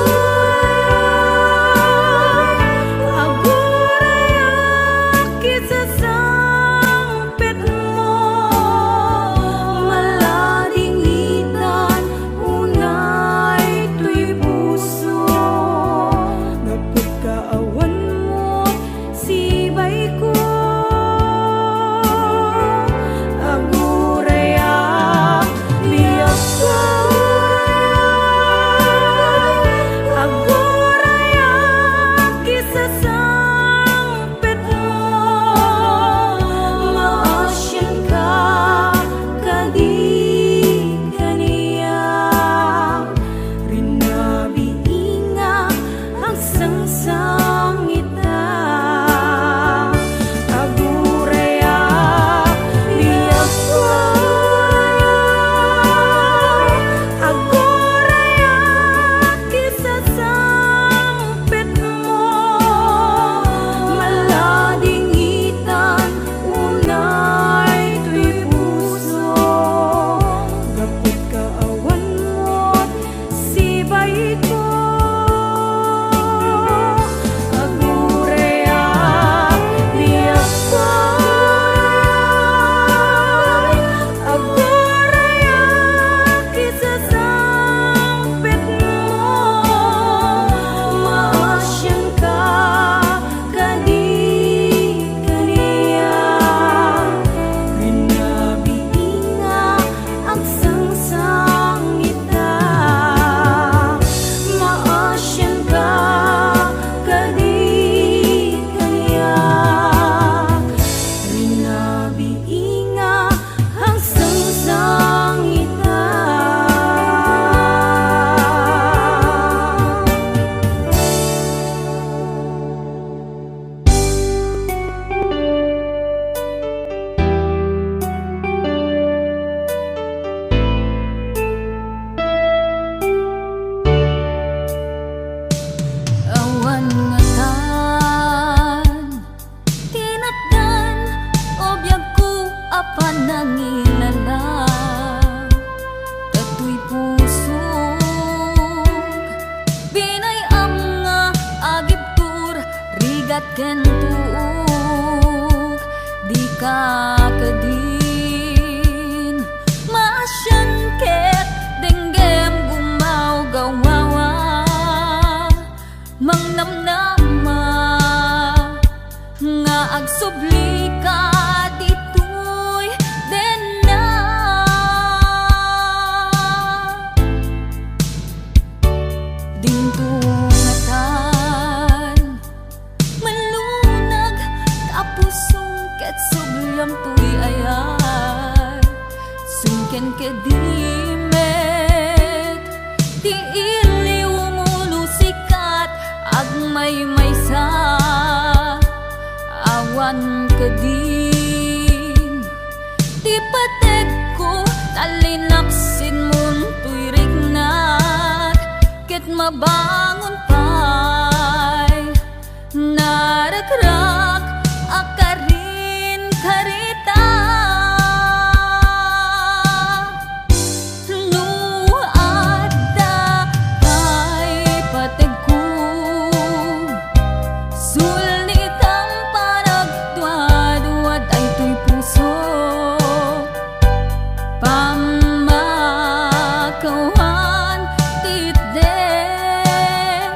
Speaker 3: buhay ko. Agurea, liyapay, agurea, kisasangpit mo. Maasyang ka, kadi kaniya. Rinabiinga ang sangsangita. Maasyang ka, kadi kaniya. Rinabiinga ang sangsangita. Awan nga tan, tinatdan, obyag ko apan nangilala. Tatoy pusog, binayam nga agip tur, rigat ken tuog. Di ka kadin, maasyan ket denggem gumaw gawawa. Mangnamnama nga agsubli ka ditoy den na. Dingtungatan malunag kapusong ket subyam tuy ayat. Sungken kedimet ti iliw muno sikat agmay maysa. Awan kadin ti patek ko talinaksin mun tuy rignat. Ket mabangon pay naragrak akarin karita. No adda kay patek ko sulnitan paragduad-duad ay tuy puso. Pamakawan titdek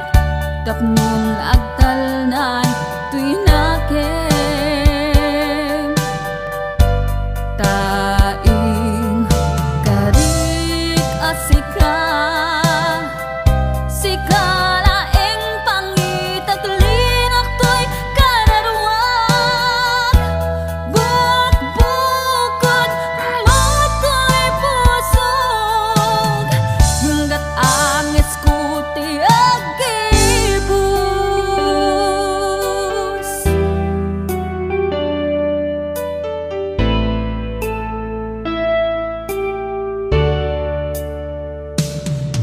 Speaker 3: tapnon agtalnan tuy nakem. Taing karik asika, sikalaeng pangitaglinak to'y kararwag. Bukbukod moto'y pusog, hanggat angis ko ti agibus.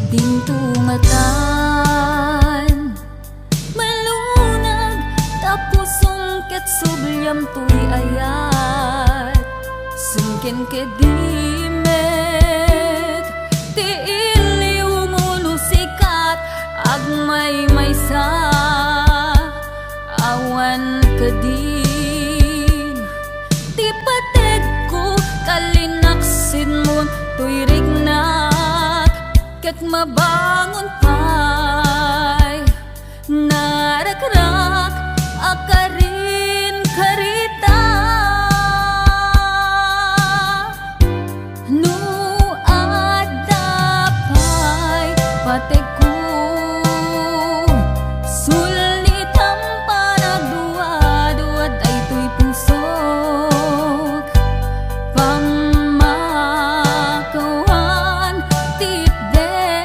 Speaker 3: Dingtungatan malunag tapusong ket subyam tuy ayat. Sungken kedimet ti iliw muno sikat agmay maysa. Awan kadin ti patek ko kalinaksin mon tuy rignat. Ket mabangon pay naragrak akarin karita. No adda pay patek ko sulnitan paragduad-duad ay tuy pusog. Pamakawan titdek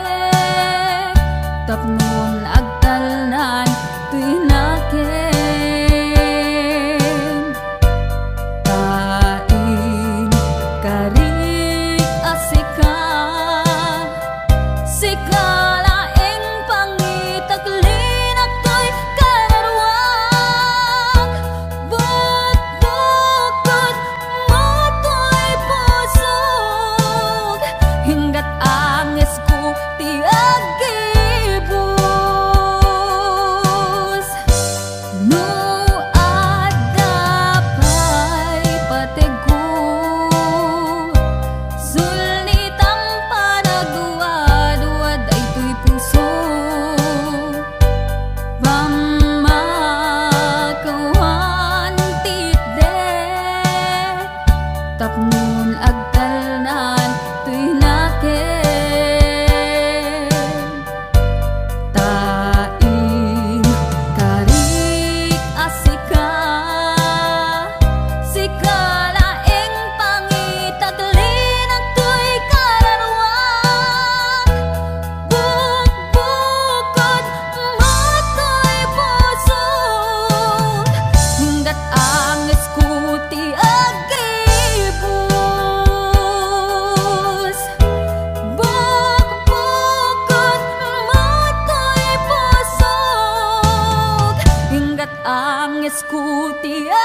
Speaker 3: tapnon agtalnan tuy nakem. Taing karik asika, sikalaeng pangitaglinak to'y kararwag. Bukbukod moto'y pusog, hinggat angis ko ti agibus. escutia